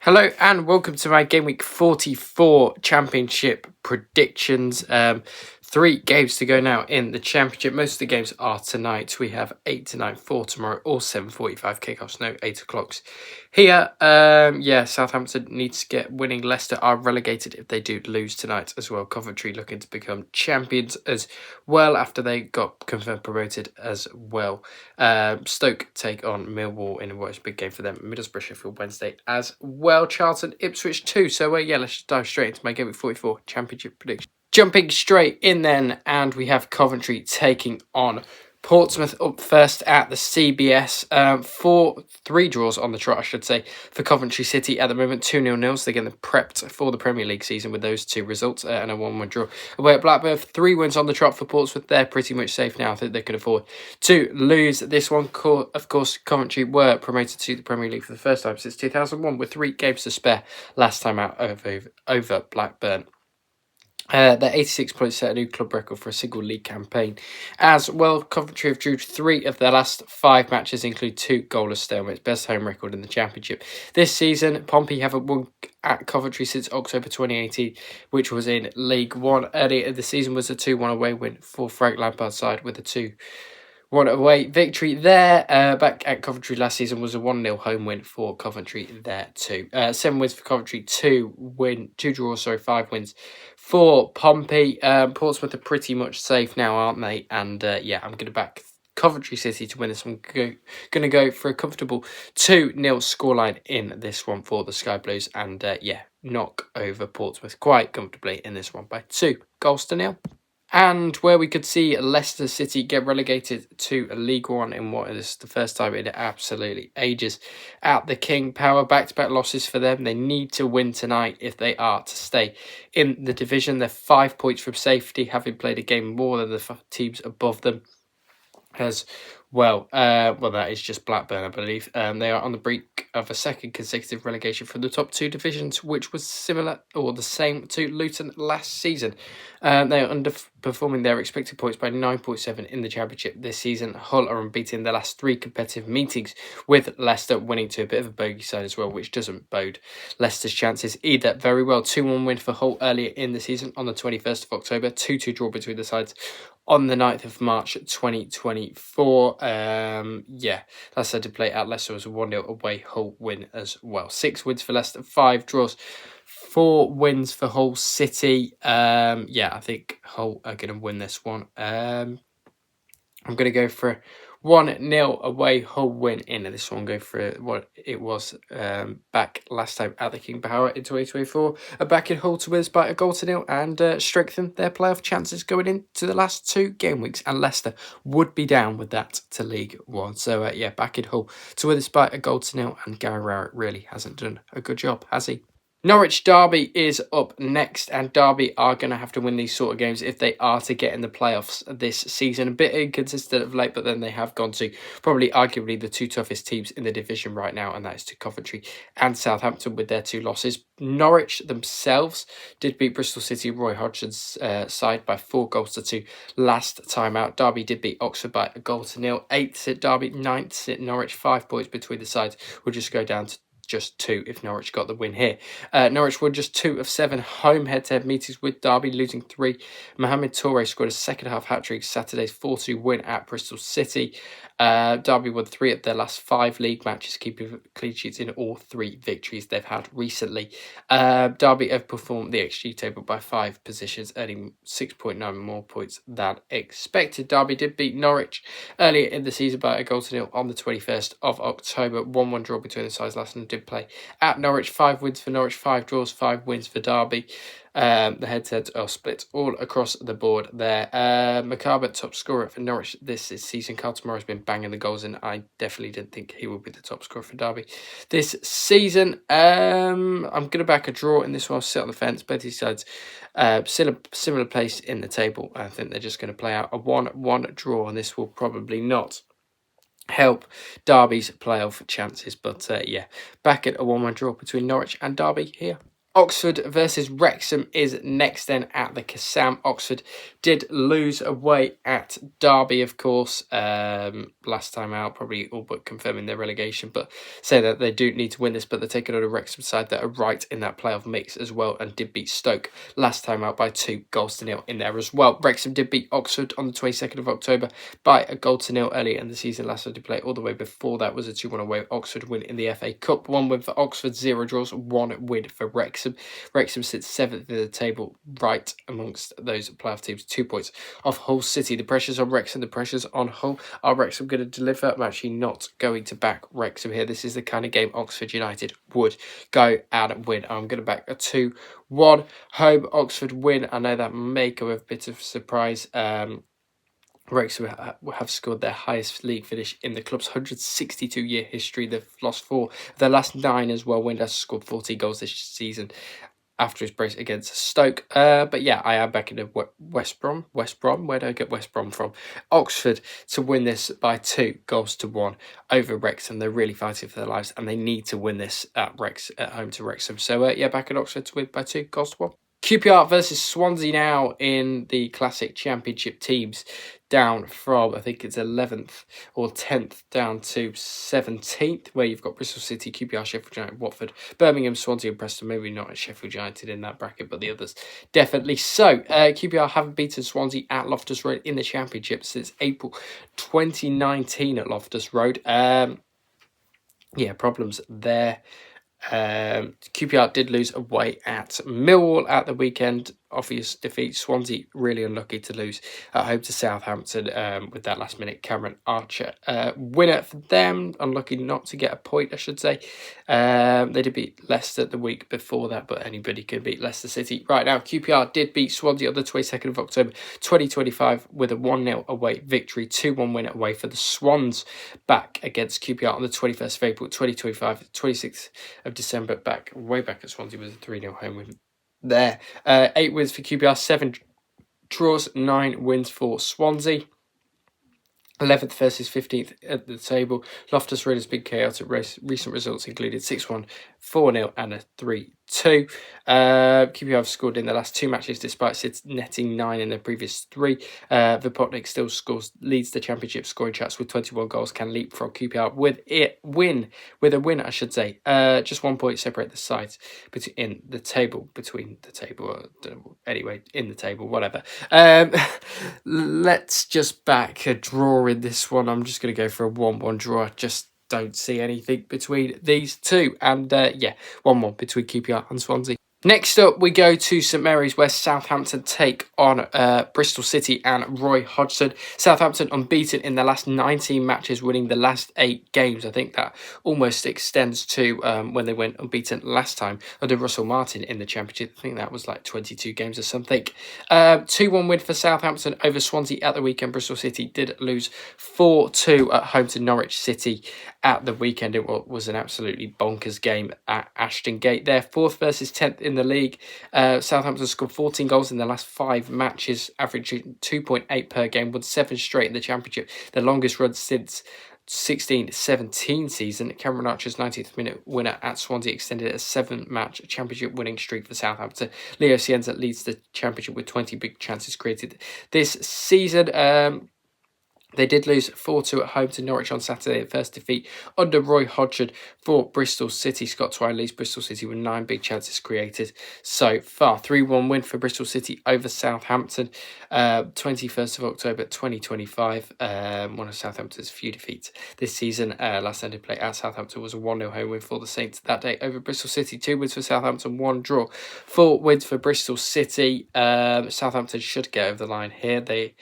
Hello and welcome to my Game Week 44 Championship predictions. 3 games to go now in the Championship. Most of the games are tonight. We have 8 tonight, 4 tomorrow, all 7:45 kickoffs, no 8 o'clocks here. Southampton needs to get winning. Leicester are relegated if they do lose tonight as well. Coventry looking to become champions as well after they got confirmed promoted as well. Stoke take on Millwall in what is a big game for them. Middlesbrough, Sheffield Wednesday as well. Charlton, Ipswich too. So let's just dive straight into my Game Week 44 Championship prediction. Jumping straight in then, and we have Coventry taking on Portsmouth up first at the CBS. 3 draws on the trot, I should say, for Coventry City at the moment. 2-0 nils. They're getting prepped for the Premier League season with those 2 results and a 1-1 draw. Away at Blackburn, 3 wins on the trot for Portsmouth. They're pretty much safe now. I think they could afford to lose this one. Of course, Coventry were promoted to the Premier League for the first time since 2001 with 3 games to spare last time out over Blackburn. Their 86 points set a new club record for a single league campaign. As well, Coventry have drew 3 of their last 5 matches, include 2 goalless stalemates, best home record in the Championship. This season, Pompey haven't won at Coventry since October 2018, which was in League One. Earlier in the season was a 2-1 away win for Frank Lampard's side with a 2-1 away victory there. Back at Coventry last season was a 1-0 home win for Coventry there too. 7 wins for Coventry, 5 wins for Pompey. Portsmouth are pretty much safe now, aren't they? And I'm going to back Coventry City to win this one. Going to go for a comfortable 2-0 scoreline in this one for the Sky Blues. And knock over Portsmouth quite comfortably in this one by 2-0. And where we could see Leicester City get relegated to League One in what is the first time in absolutely ages at the King Power. Back-to-back losses for them. They need to win tonight if they are to stay in the division. They're 5 points from safety, having played a game more than the teams above them as well. That is just Blackburn, I believe. They are on the brink of a second consecutive relegation from the top 2 divisions, which was similar or the same to Luton last season. They are underperforming their expected points by 9.7 in the Championship this season. Hull are unbeaten in their last 3 competitive meetings, with Leicester winning to a bit of a bogey side as well, which doesn't bode Leicester's chances either very well. 2-1 win for Hull earlier in the season on the 21st of October. 2-2 draw between the sides on the 9th of March 2024. Leicester to play at Leicester was a 1-0 away Hull win as well. 6 wins for Leicester, 5 draws, 4 wins for Hull City. I think Hull are going to win this one. I'm going to go for 1-0 away Hull win in this one. Go for what it was back last time at the King Power in 2024. Back in Hull to win by a 0-0 and strengthen their playoff chances going into the last 2 game weeks. And Leicester would be down with that to League One. So back in Hull to win by a 0-0, and Gary Rowett really hasn't done a good job, has he? Norwich Derby is up next, and Derby are going to have to win these sort of games if they are to get in the playoffs this season. A bit inconsistent of late, but then they have gone to probably arguably the 2 toughest teams in the division right now, and that is to Coventry and Southampton with their 2 losses. Norwich themselves did beat Bristol City, Roy Hodgson's side, by 4-2 last time out. Derby did beat Oxford by a 0-0. 8th sit Derby, 9th sit Norwich. 5 points between the sides. Will just go down to just 2 if Norwich got the win here. Norwich won just 2 of 7 home head-to-head meetings with Derby, losing 3. Mohamed Toure scored a second-half hat-trick Saturday's 4-2 win at Bristol City. Derby won 3 of their last 5 league matches, keeping clean sheets in all 3 victories they've had recently. Derby have performed the XG table by 5 positions, earning 6.9 more points than expected. Derby did beat Norwich earlier in the season by a 0-0 on the 21st of October. 1-1 draw between the sides last and did play at Norwich. 5 wins for Norwich, 5 draws, 5 wins for Derby. The head-to-heads are split all across the board there. McCarver, top scorer for Norwich this season. Carlton Morris has been banging the goals in. I definitely didn't think he would be the top scorer for Derby this season. I'm going to back a draw in this one. I'll sit on the fence. Both these sides still a similar place in the table. I think they're just going to play out a 1-1 draw, and this will probably not help Derby's playoff chances. But back at a 1-1 draw between Norwich and Derby here. Oxford versus Wrexham is next then at the Kassam. Oxford did lose away at Derby, of course, last time out, probably all but confirming their relegation, but say that they do need to win this, but they're taking on a Wrexham side that are right in that playoff mix as well and did beat Stoke last time out by 2-0 in there as well. Wrexham did beat Oxford on the 22nd of October by 1-0 earlier in the season. Last time they played all the way before that was a 2-1 away Oxford win in the FA Cup. 1 win for Oxford, 0 draws, 1 win for Wrexham. Wrexham sits 7th in the table, right amongst those playoff teams, 2 points off Hull City. The pressure's on Wrexham, the pressure's on Hull. Are Wrexham going to deliver? I'm actually not going to back Wrexham here. This is the kind of game Oxford United would go and win. I'm going to back a 2-1 home Oxford win. I know that may come with a bit of surprise. Wrexham have scored their highest league finish in the club's 162-year history. They've lost 4 of their last 9 as well. Windass scored 40 goals this season after his brace against Stoke. But yeah, I am backing West Brom. Where do I get West Brom from? Oxford to win this by 2-1 over Wrexham. They're really fighting for their lives and they need to win this at home to Wrexham. So yeah, backing Oxford to win by 2-1. QPR versus Swansea now in the Classic Championship teams, down from, I think it's 11th or 10th down to 17th, where you've got Bristol City, QPR, Sheffield United, Watford, Birmingham, Swansea and Preston. Maybe not Sheffield United in that bracket, but the others definitely so. QPR haven't beaten Swansea at Loftus Road in the Championship since April 2019 at Loftus Road. Yeah, problems there. QPR did lose away at Millwall at the weekend. Obvious defeat. Swansea really unlucky to lose at home to Southampton with that last minute Cameron Archer winner for them. Unlucky not to get a point, I should say. They did beat Leicester the week before that, but anybody can beat Leicester City. Right now, QPR did beat Swansea on the 22nd of October 2025 with a 1-0 away victory. 2-1 win away for the Swans, back against QPR on the 21st of April 2025, 26th of December, way back at Swansea with a 3-0 home win there. 8 wins for QPR, 7 draws, 9 wins for Swansea. 11th versus 15th at the table. Loftus Road has been chaotic. Recent results included 6-1, 4-0 and a 3-2. QPR have scored in the last 2 matches despite netting 9 in their previous 3. Vipotnik still leads the championship scoring charts with 21 goals. Can leapfrog QPR with a win, I should say. Just 1 point separate the sides in the table, whatever. Let's just back a draw in this one. I'm just going to go for a 1-1 draw. I just don't see anything between these two. And yeah, 1-1 between QPR and Swansea. Next up, we go to St Mary's, where Southampton take on Bristol City and Roy Hodgson. Southampton unbeaten in their last 19 matches, winning the last 8 games. I think that almost extends to when they went unbeaten last time under Russell Martin in the Championship. I think that was like 22 games or something. 2-1 win for Southampton over Swansea at the weekend. Bristol City did lose 4-2 at home to Norwich City at the weekend. It was an absolutely bonkers game at Ashton Gate there. 4th versus 10th in the league. Southampton scored 14 goals in their last 5 matches, averaging 2.8 per game, won 7 straight in the Championship, the longest run since 16-17 season. Cameron Archer's 90th minute winner at Swansea extended a 7-match championship winning streak for Southampton. Leo Cienza leads the championship with 20 big chances created this season. They did lose 4-2 at home to Norwich on Saturday, the first defeat under Roy Hodgson for Bristol City. Scott Twine leads Bristol City with 9 big chances created so far. 3-1 win for Bristol City over Southampton, 21st of October 2025. One of Southampton's few defeats this season. Last time they played at Southampton was a 1-0 home win for the Saints that day over Bristol City. 2 wins for Southampton, 1 draw. 4 wins for Bristol City. Southampton should get over the line here. They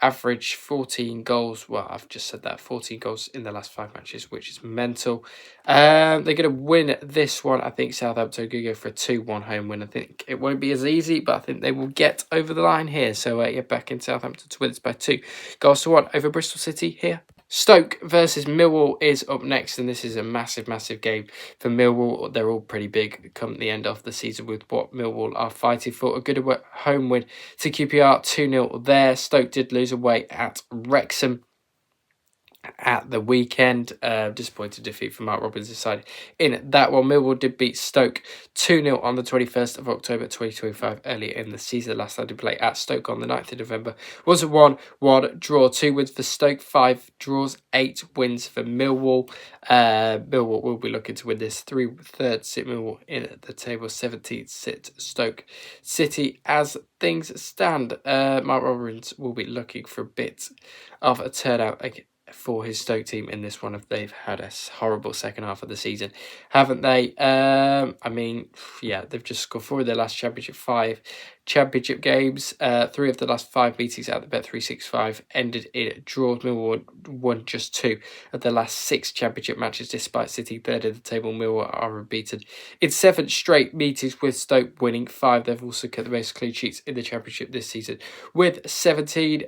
average 14 goals. Well, I've just said that. 14 goals in the last 5 matches, which is mental. They're going to win this one. I think Southampton are going to go for a 2-1 home win. I think it won't be as easy, but I think they will get over the line here. So, yeah, back in Southampton to win this by 2-1 over Bristol City here. Stoke versus Millwall is up next, and this is a massive, massive game for Millwall. They're all pretty big come the end of the season with what Millwall are fighting for. A good home win to QPR, 2-0 there. Stoke did lose away at Wrexham at the weekend. Disappointed defeat for Mark Robbins' side in that one. Millwall did beat Stoke 2-0 on the 21st of October 2025 earlier in the season. Last time they played at Stoke on the 9th of November was a 1-1 draw. 2 wins for Stoke, 5 draws, 8 wins for Millwall. Millwall will be looking to win this. 3-3rd sit Millwall in the table, 17th sit Stoke City. As things stand, Mark Robbins will be looking for a bit of a turnout for his Stoke team in this one. If they've had a horrible second half of the season, haven't they? I mean, yeah, they've just scored 4 of their last five championship games. 3 of the last 5 meetings at the Bet365 ended in draws. Millwall won just 2 of the last 6 championship matches, despite sitting third in the table. Millwall are unbeaten in 7 straight meetings, with Stoke winning 5. They've also kept the most clean sheets in the championship this season with 17.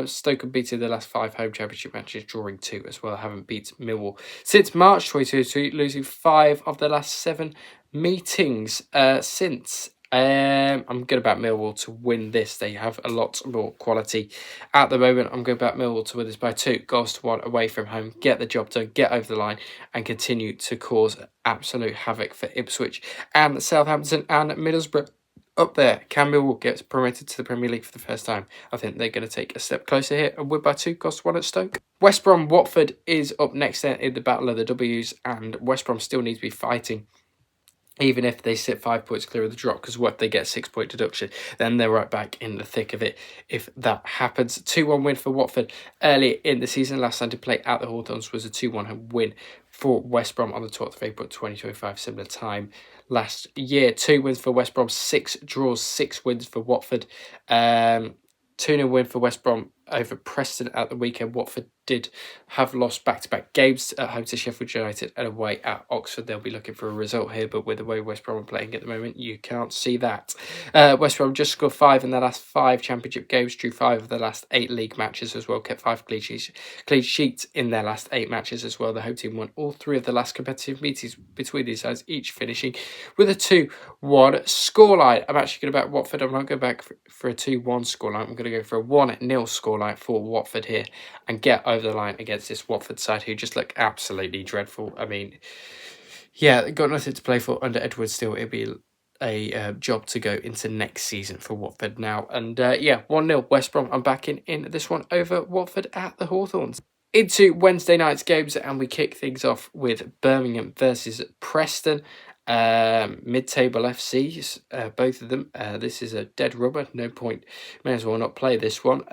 Stoke have beaten the last 5 home championship matches, drawing 2 as well. Haven't beat Millwall since March 2022, losing 5 of the last 7 meetings since. I'm going about Millwall to win this. They have a lot more quality at the moment. I'm going about Millwall to win this by 2-1 away from home. Get the job done, get over the line, and continue to cause absolute havoc for Ipswich and Southampton and Middlesbrough up there. Can Millwall get promoted to the Premier League for the first time? I think they're going to take a step closer here and win by 2-1 at Stoke. West Brom Watford is up next then in the battle of the W's, and West Brom still need to be fighting. Even if they sit 5 points clear of the drop, because what if they get 6-point deduction, then they're right back in the thick of it if that happens. 2-1 win for Watford early in the season. Last time to play at the Hawthorns was a 2-1 win for West Brom on the 12th of April 2025, similar time last year. 2 wins for West Brom, 6 draws, 6 wins for Watford. 2-0 win for West Brom over Preston at the weekend. Watford did have lost back-to-back games at home to Sheffield United and away at Oxford. They'll be looking for a result here, but with the way West Brom are playing at the moment, you can't see that. West Brom just scored 5 in their last 5 championship games, drew 5 of their last 8 league matches as well, kept 5 clean sheets in their last 8 matches as well. The home team won all 3 of the last competitive meetings between these sides, each finishing with a 2-1 scoreline. I'm actually going to back Watford. I'm not going back for a 2-1 scoreline. I'm going to go for a 1-0 scoreline for Watford here and get over the line against this Watford side who just look absolutely dreadful. I mean, yeah, they've got nothing to play for under Edwards still. It'll be a job to go into next season for Watford now. And yeah, 1-0 West Brom. I'm backing in this one over Watford at the Hawthorns. Into Wednesday night's games, and we kick things off with Birmingham versus Preston. Mid-table FCs, both of them. This is a dead rubber, no point. May as well not play this one.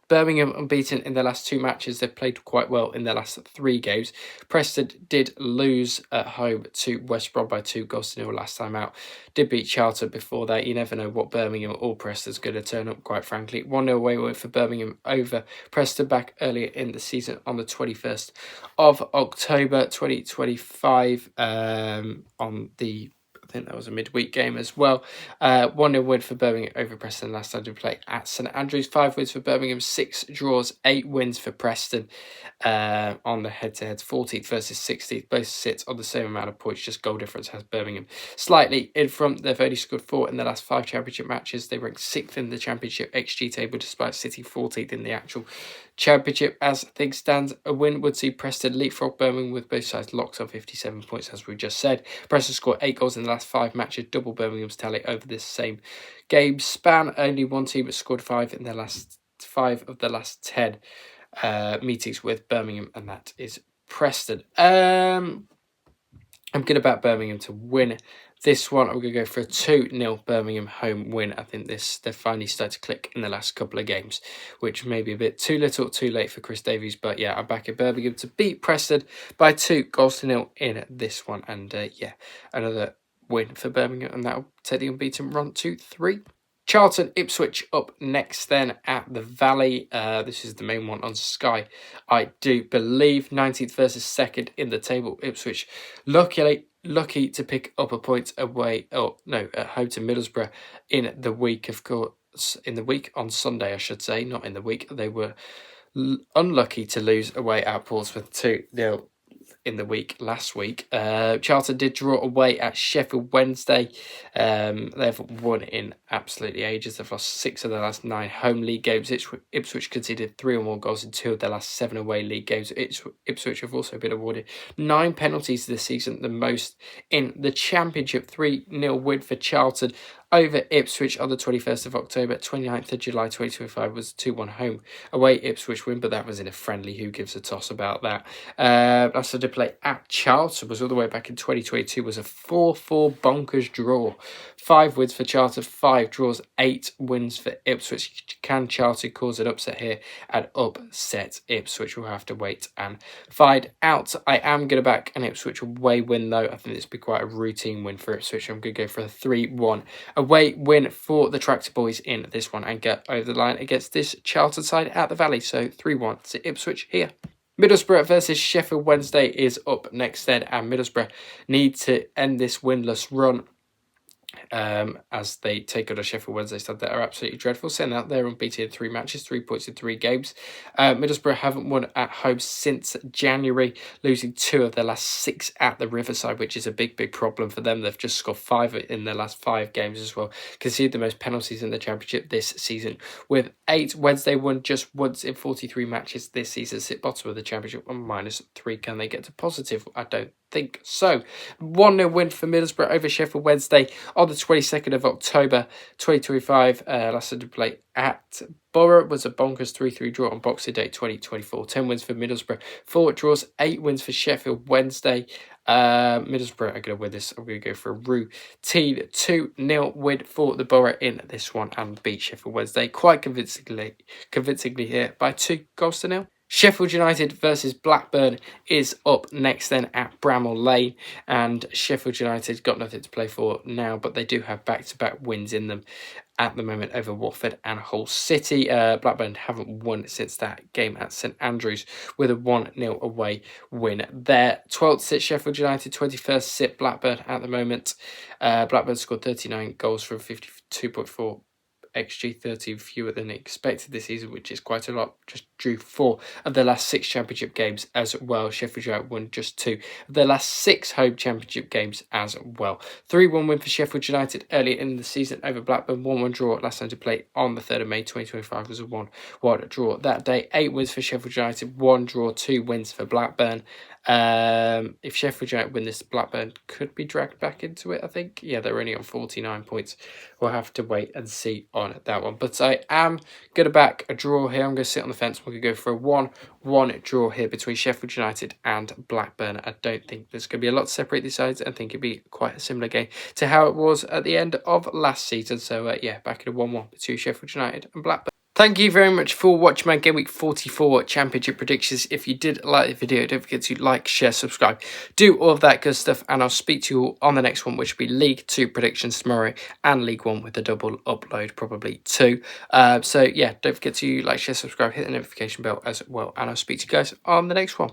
Birmingham unbeaten in their last 2 matches. They've played quite well in their last 3 games. Preston did lose at home to West Brom by 2-0 last time out. Did beat Charlton before that. You never know what Birmingham or Preston's going to turn up, quite frankly. 1-0 away win for Birmingham over Preston back earlier in the season on the 21st of October 2025 on the... I think that was a midweek game as well. 1-0 win for Birmingham over Preston last time to play at St Andrews. 5 wins for Birmingham, 6 draws, 8 wins for Preston on the head-to-heads. 14th versus 16th. Both sit on the same amount of points, just goal difference has Birmingham slightly in front. They've only scored 4 in the last 5 championship matches. They rank 6th in the championship XG table despite sitting 14th in the actual championship. As things stand, a win would see Preston leapfrog Birmingham with both sides locked on 57 points, as we just said. Preston scored 8 goals in the last 5 matches, double Birmingham's tally over this same game span. Only one team has scored 5 in their last 5 of the last 10 meetings with Birmingham, and that is Preston. I'm going to back Birmingham to win this one. I'm going to go for a 2-0 Birmingham home win. I think they've finally started to click in the last couple of games, which may be a bit too little, too late for Chris Davies. But yeah, I'm back at Birmingham to beat Preston by 2-0 in this one. And yeah, another win for Birmingham, and that'll take the unbeaten run to 3. Charlton Ipswich up next then at the Valley. This is the main one on Sky, I do believe. 19th versus 2nd in the table. Ipswich lucky to pick up a point away, at home to Middlesbrough in the week, of course. In the week on Sunday, I should say, not in the week. They were unlucky to lose away at Portsmouth 2-0 in the week last week. Charlton did draw away at Sheffield Wednesday. They've won in absolutely ages. They've lost 6 of their last 9 home league games. Ipswich conceded 3 or more goals in 2 of their last 7 away league games. Ipswich have also been awarded 9 penalties this season, the most in the Championship. 3-0 win for Charlton over Ipswich on the 21st of October. 29th of July 2025 was a 2-1 home away Ipswich win, but that was in a friendly. Who gives a toss about that? Leicester did play at Charlton, was all the way back in 2022, was a 4-4 bonkers draw. 5 wins for Charlton, 5 draws, 8 wins for Ipswich. Can Charlton cause an upset here and upset Ipswich? We'll have to wait and find out. I am going to back an Ipswich away win, though. I think this will be quite a routine win for Ipswich. I'm going to go for a 3-1 away win for the Tractor Boys in this one and get over the line against this Charlton side at the Valley. So 3-1 to Ipswich here. Middlesbrough versus Sheffield Wednesday is up next then, and Middlesbrough need to end this winless run as they take on a Sheffield Wednesday side that are absolutely dreadful. Saying that, they're unbeaten in 3 matches, 3 points in 3 games. Middlesbrough haven't won at home since January, losing 2 of their last 6 at the Riverside, which is a big problem for them. They've just scored 5 in their last 5 games as well. Conceded the most penalties in the Championship this season with 8. Wednesday won just once in 43 matches this season, sit bottom of the Championship on -3. Can they get to positive? I don't think so. 1-0 win for Middlesbrough over Sheffield Wednesday on the 22nd of October 2025. Leicester to play at Borough, was a bonkers 3-3 draw on Boxing Day 2024. 10 wins for Middlesbrough, 4 draws, 8 wins for Sheffield Wednesday. Middlesbrough are going to win this. I'm going to go for a routine 2-0 win for the Borough in this one and beat Sheffield Wednesday quite convincingly here by 2-0. Sheffield United versus Blackburn is up next then at Bramall Lane, and Sheffield United got nothing to play for now, but they do have back-to-back wins in them at the moment over Watford and Hull City. Blackburn haven't won since that game at St Andrews with a 1-0 away win there. 12th sit Sheffield United, 21st sit Blackburn at the moment. Blackburn scored 39 goals from 52.4 XG, 13 fewer than expected this season, which is quite a lot. Just drew 4 of their last 6 Championship games as well. Sheffield United won just 2 of their last 6 home Championship games as well. 3-1 win for Sheffield United earlier in the season over Blackburn. 1-1 draw last time to play on the 3rd of May 2025 was a 1-1 draw that day. 8 wins for Sheffield United, 1 draw, 2 wins for Blackburn. If Sheffield United win this, Blackburn could be dragged back into it, I think. Yeah, they're only on 49 points. We'll have to wait and see on that one. But I am going to back a draw here. I'm going to sit on the fence. We're going to go for a 1-1 draw here between Sheffield United and Blackburn. I don't think there's going to be a lot to separate these sides. I think it'd be quite a similar game to how it was at the end of last season. So, yeah, back at a 1-1 between Sheffield United and Blackburn. Thank you very much for watching my Game Week 44 Championship predictions. If you did like the video, don't forget to like, share, subscribe, do all of that good stuff, and I'll speak to you all on the next one, which will be League 2 predictions tomorrow and League 1 with a double upload, probably 2. So yeah, don't forget to like, share, subscribe, hit the notification bell as well, and I'll speak to you guys on the next one.